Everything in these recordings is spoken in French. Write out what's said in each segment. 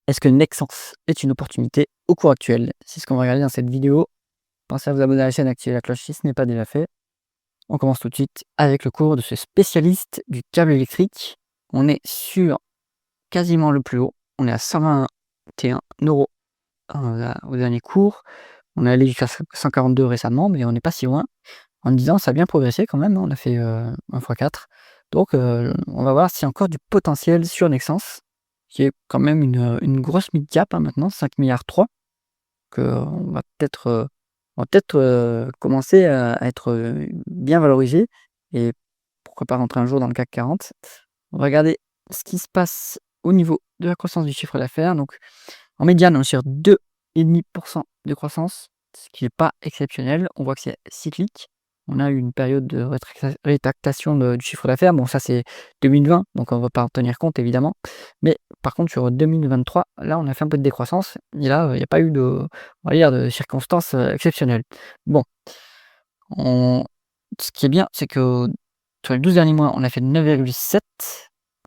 Est-ce que Nexence est une opportunité au cours actuel? C'est ce qu'on va regarder dans cette vidéo. Pensez à vous abonner à la chaîne et activer la cloche si ce n'est pas déjà fait. On commence tout de suite avec le cours de ce spécialiste du câble électrique. On est sur quasiment le plus haut. On est à 121 € au dernier cours. On est allé jusqu'à 142 récemment, mais on n'est pas si loin. En 10 ans, ça a bien progressé quand même, hein. On a fait 1 x 4. Donc, on va voir s'il y a encore du potentiel sur Nexence, qui est quand même une grosse mid-cap, hein, maintenant, 5,3 milliards. On va peut-être commencer à être bien valorisé et pourquoi pas rentrer un jour dans le CAC 40. On va regarder ce qui se passe au niveau de la croissance du chiffre d'affaires. Donc, en médiane, on est sur 2,5% de croissance, ce qui n'est pas exceptionnel. On voit que c'est cyclique. On a eu une période de rétractation du chiffre d'affaires. Bon, ça, c'est 2020, donc on ne va pas en tenir compte, évidemment. Mais par contre, sur 2023, là, on a fait un peu de décroissance. Et là, il n'y a pas eu on va dire, de circonstances exceptionnelles. Bon, ce qui est bien, c'est que sur les 12 derniers mois, on a fait 9,7.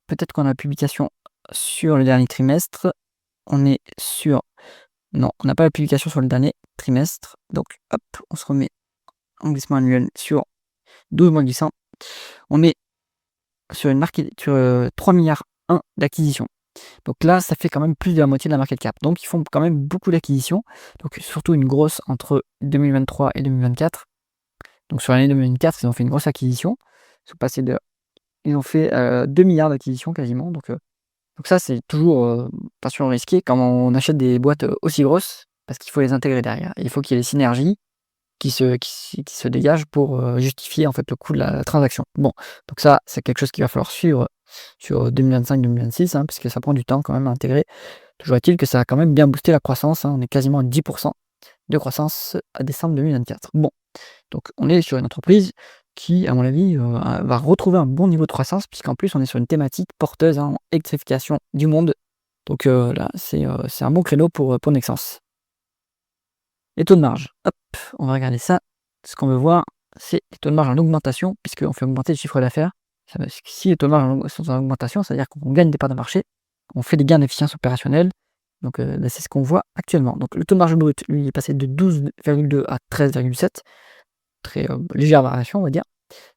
Peut-être qu'on a la publication sur le dernier trimestre. On est sur... Non, on n'a pas la publication sur le dernier trimestre. Donc, hop, on se remet en glissement annuel sur 12 mois glissants. On est sur une marque sur 3,1 milliards d'acquisition. Donc là, ça fait quand même plus de la moitié de la market cap. Donc, ils font quand même beaucoup d'acquisitions. Donc, surtout une grosse entre 2023 et 2024. Donc, sur l'année 2024, ils ont fait une grosse acquisition. Ils ont fait 2 milliards d'acquisitions quasiment. Donc ça, c'est toujours pas sûr risqué quand on achète des boîtes aussi grosses, parce qu'il faut les intégrer derrière. Il faut qu'il y ait des synergies qui se dégagent pour justifier en fait le coût de la transaction. Bon, donc ça, c'est quelque chose qu'il va falloir suivre sur 2025-2026, hein, parce que ça prend du temps quand même à intégrer. Toujours est-il que ça a quand même bien boosté la croissance, hein. On est quasiment à 10% de croissance à décembre 2024. Bon, donc on est sur une entreprise qui, à mon avis, va retrouver un bon niveau de croissance, puisqu'en plus on est sur une thématique porteuse, hein, en électrification du monde. Donc là, c'est un bon créneau pour Nexence. Les taux de marge, hop, on va regarder ça. Ce qu'on veut voir, c'est les taux de marge en augmentation, puisqu'on fait augmenter le chiffre d'affaires. Si les taux de marge sont en augmentation, c'est-à-dire qu'on gagne des parts de marché, on fait des gains d'efficience opérationnelle. Donc là, c'est ce qu'on voit actuellement. Donc le taux de marge brut, lui, il est passé de 12,2 à 13,7. Très légère variation, on va dire.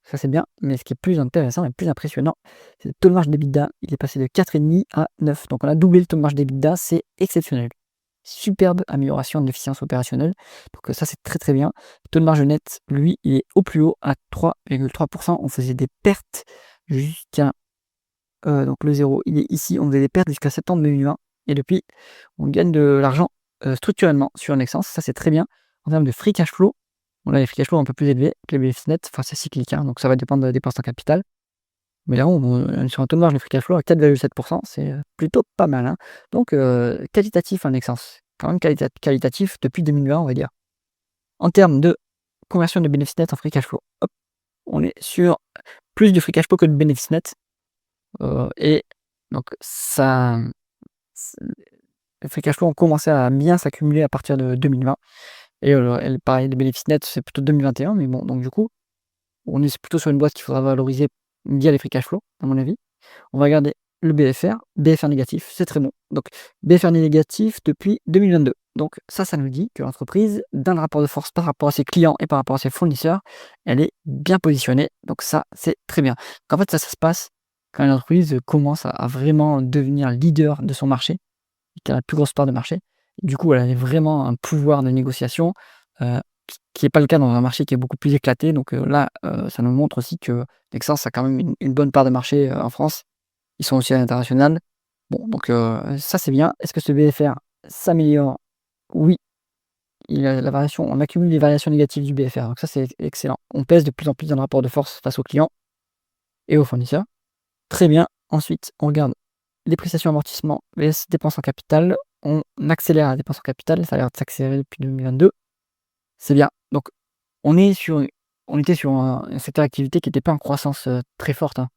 Ça, c'est bien. Mais ce qui est plus intéressant et plus impressionnant, c'est le taux de marge d'EBITDA. Il est passé de 4,5 à 9. Donc on a doublé le taux de marge d'EBITDA, c'est exceptionnel. Superbe amélioration de l'efficience opérationnelle. Donc ça, c'est très très bien. Le taux de marge net, lui, il est au plus haut à 3,3%. On faisait des pertes jusqu'à... donc le zéro, il est ici. On faisait des pertes jusqu'à septembre 2020. Et depuis, on gagne de l'argent structurellement sur Nexence. Ça, c'est très bien. En termes de free cash flow, on a les free cash flow un peu plus élevés que les bénéfices nets. Enfin, c'est cyclique, hein, donc ça va dépendre de la dépense en capital. Mais là, on est sur un taux de marge de free cash flow à 4,7%, c'est plutôt pas mal, hein. Donc, qualitatif un Nexence, quand même qualitatif depuis 2020, on va dire. En termes de conversion de bénéfices nets en free cash flow, hop, on est sur plus de free cash flow que de bénéfices nets. Et donc ça, les free cash flow ont commencé à bien s'accumuler à partir de 2020. Et pareil, les bénéfices nets, c'est plutôt 2021, mais bon, donc du coup, on est plutôt sur une boîte qu'il faudra valoriser via les free cash flow, à mon avis. On va regarder le BFR. BFR négatif, c'est très bon. Donc, BFR négatif depuis 2022. Donc, ça nous dit que l'entreprise, dans le rapport de force par rapport à ses clients et par rapport à ses fournisseurs, elle est bien positionnée. Donc, ça, c'est très bien. Donc, en fait, ça se passe quand une entreprise commence à vraiment devenir leader de son marché, qui a la plus grosse part de marché. Du coup, elle a vraiment un pouvoir de négociation euh, qui n'est pas le cas dans un marché qui est beaucoup plus éclaté. Donc là, ça nous montre aussi que Nexence a quand même une bonne part de marché en France. Ils sont aussi à l'international. Bon, donc ça c'est bien. Est-ce que ce BFR s'améliore? Oui. On accumule les variations négatives du BFR. Donc ça c'est excellent. On pèse de plus en plus dans le rapport de force face aux clients et aux fournisseurs. Très bien. Ensuite, on regarde les prestations amortissement, les dépenses en capital. On accélère la dépense en capital. Ça a l'air de s'accélérer depuis 2022. C'est bien. Donc on était sur un secteur d'activité qui n'était pas en croissance très forte, hein.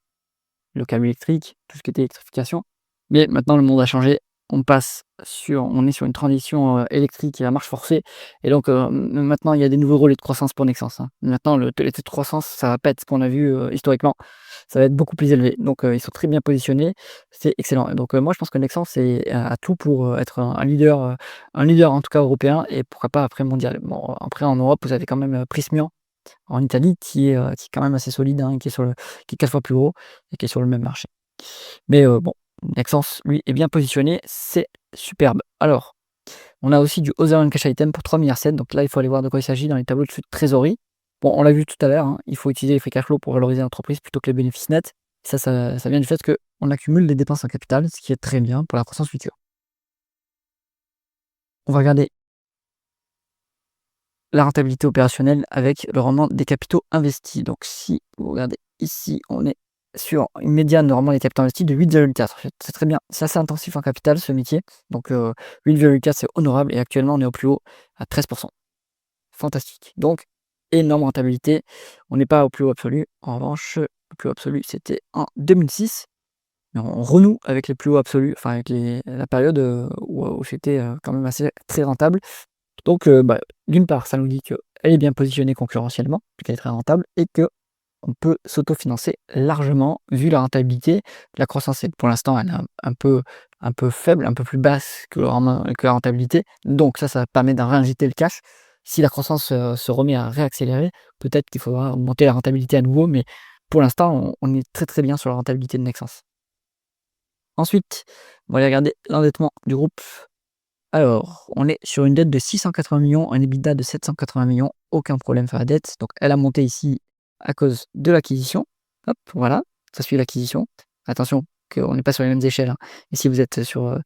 Le câble électrique, tout ce qui était électrification. Mais maintenant, le monde a changé. on est sur une transition, électrique et à marche forcée et donc maintenant il y a des nouveaux relais de croissance pour Nexans, hein. Maintenant les taux de croissance, ça va pas être ce qu'on a vu, historiquement, ça va être beaucoup plus élevé. Donc ils sont très bien positionnés, c'est excellent et donc moi je pense que Nexans a tout pour, être un leader en tout cas européen et pourquoi pas après mondial. Bon après en Europe, vous avez quand même, Prysmian en Italie qui est quand même assez solide, hein, qui est 4 fois plus gros et qui est sur le même marché. Mais bon, Nexans, lui, est bien positionné, c'est superbe. Alors, on a aussi du Other Cash Item pour 3,7 $. Donc là, il faut aller voir de quoi il s'agit dans les tableaux de trésorerie. Bon, on l'a vu tout à l'heure, hein, il faut utiliser les free cash flow pour valoriser l'entreprise plutôt que les bénéfices nets. Ça vient du fait qu'on accumule des dépenses en capital, ce qui est très bien pour la croissance future. On va regarder la rentabilité opérationnelle avec le rendement des capitaux investis. Donc si vous regardez ici, on est sur une médiane de rendement des capitaux investis de 8,4. C'est très bien, c'est assez intensif en capital ce métier. Donc 8,4 c'est honorable et actuellement on est au plus haut à 13%. Fantastique. Donc énorme rentabilité. On n'est pas au plus haut absolu. En revanche, le plus haut absolu c'était en 2006. Mais on renoue avec les plus hauts absolus, enfin avec la période où c'était quand même assez très rentable. Donc, d'une part, ça nous dit qu'elle est bien positionnée concurrentiellement, qu'elle est très rentable et qu'on peut s'autofinancer largement vu la rentabilité. La croissance est pour l'instant, elle est un peu faible, un peu plus basse que la rentabilité. Donc ça permet d'en réinjecter le cash. Si la croissance, se remet à réaccélérer, peut-être qu'il faudra augmenter la rentabilité à nouveau, mais pour l'instant, on est très, très bien sur la rentabilité de Nexans. Ensuite, on va aller regarder l'endettement du groupe. Alors, on est sur une dette de 680 millions, un EBITDA de 780 millions, aucun problème sur la dette. Donc, elle a monté ici à cause de l'acquisition. Hop, voilà, ça suit l'acquisition. Attention, qu'on n'est pas sur les mêmes échelles, hein. Ici, vous êtes sur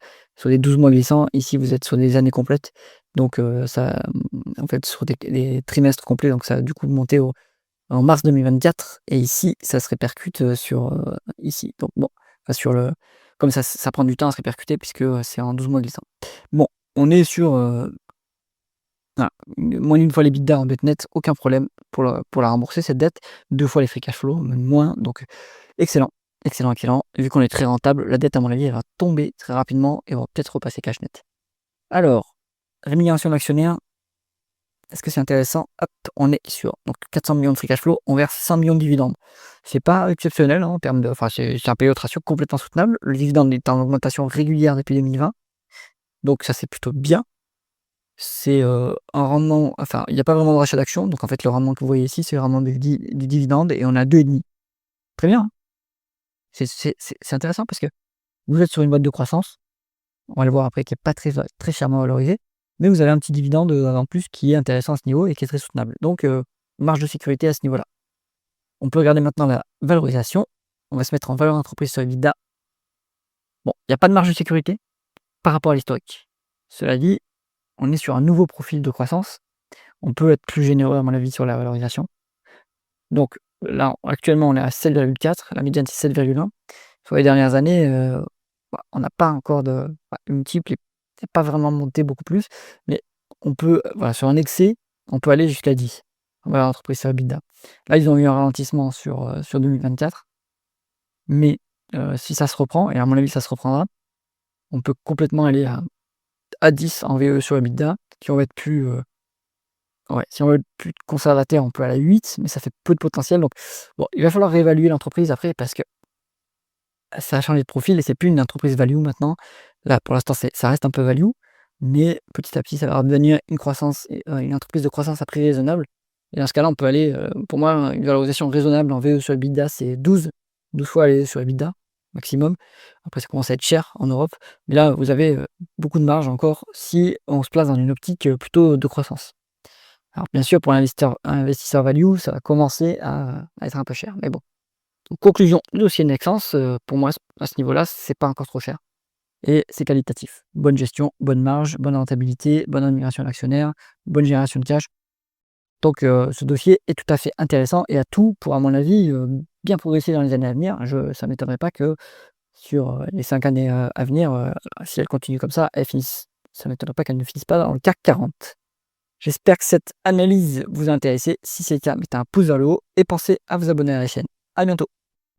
des 12 mois glissants, ici, vous êtes sur des années complètes. Donc, en fait, sur des trimestres complets, donc ça a du coup monté en mars 2024. Et ici, ça se répercute sur ici. Donc, bon, enfin, comme ça prend du temps à se répercuter puisque c'est en 12 mois glissants. Bon, on est sur voilà, moins d'une fois l'EBITDA en dette nette, aucun problème pour la rembourser cette dette. 2 fois les free cash flow, même moins. Donc, excellent, excellent, excellent. Vu qu'on est très rentable, la dette, à mon avis, elle va tomber très rapidement et on va peut-être repasser cash net. Alors, rémunération d'actionnaire, est-ce que c'est intéressant? Hop, on est sur donc 400 millions de free cash flow, on verse 100 millions de dividendes. C'est pas exceptionnel, hein, en termes de. Enfin, c'est un payout ratio complètement soutenable. Le dividende est en augmentation régulière depuis 2020. Donc, ça, c'est plutôt bien. C'est un rendement. Enfin, il n'y a pas vraiment de rachat d'actions. Donc, en fait, le rendement que vous voyez ici, c'est le rendement des dividendes et on a 2,5. Très bien, hein. C'est intéressant parce que vous êtes sur une boîte de croissance. On va le voir après, qui n'est pas très, très chèrement valorisé. Mais vous avez un petit dividende en plus qui est intéressant à ce niveau et qui est très soutenable. Donc, marge de sécurité à ce niveau-là. On peut regarder maintenant la valorisation. On va se mettre en valeur d'entreprise sur EBITDA. Bon, il n'y a pas de marge de sécurité par rapport à l'historique. Cela dit, on est sur un nouveau profil de croissance. On peut être plus généreux, à mon avis, sur la valorisation. Donc là, actuellement, on est à 7,4. La médiane, c'est 7,1. Sur les dernières années, on n'a pas encore de le multiple n'est pas vraiment monté beaucoup plus, mais on peut, voilà, sur un excès, on peut aller jusqu'à 10 en valeur d'entreprise sur EBITDA. Là, ils ont eu un ralentissement sur 2024, mais si ça se reprend, et à mon avis, ça se reprendra, on peut complètement aller à 10 en VE sur EBITDA. Si on veut être plus, si on veut être plus conservateur, on peut aller à 8, mais ça fait peu de potentiel. Donc, bon, il va falloir réévaluer l'entreprise après parce que ça a changé de profil et c'est plus une entreprise value maintenant. Là, pour l'instant, ça reste un peu value, mais petit à petit, ça va devenir une croissance et une entreprise de croissance à prix raisonnable. Et dans ce cas-là, on peut aller, pour moi, une valorisation raisonnable en VE sur EBITDA, c'est 12 fois les sur EBITDA maximum. Après, ça commence à être cher en Europe, mais là, vous avez beaucoup de marge encore si on se place dans une optique plutôt de croissance. Alors, bien sûr, pour l'investisseur value, ça va commencer à être un peu cher, mais bon. Donc, conclusion, le dossier Nexans, pour moi, à ce niveau-là, c'est pas encore trop cher et c'est qualitatif. Bonne gestion, bonne marge, bonne rentabilité, bonne rémunération d'actionnaire, bonne génération de cash. Donc, ce dossier est tout à fait intéressant et a tout pour, à mon avis, bien progresser dans les années à venir. Ça ne m'étonnerait pas que sur les 5 années à venir, si elle continue comme ça ne m'étonnerait pas qu'elle ne finisse pas dans le CAC 40. J'espère que cette analyse vous a intéressé. Si c'est le cas, mettez un pouce vers le haut et pensez à vous abonner à la chaîne. À bientôt.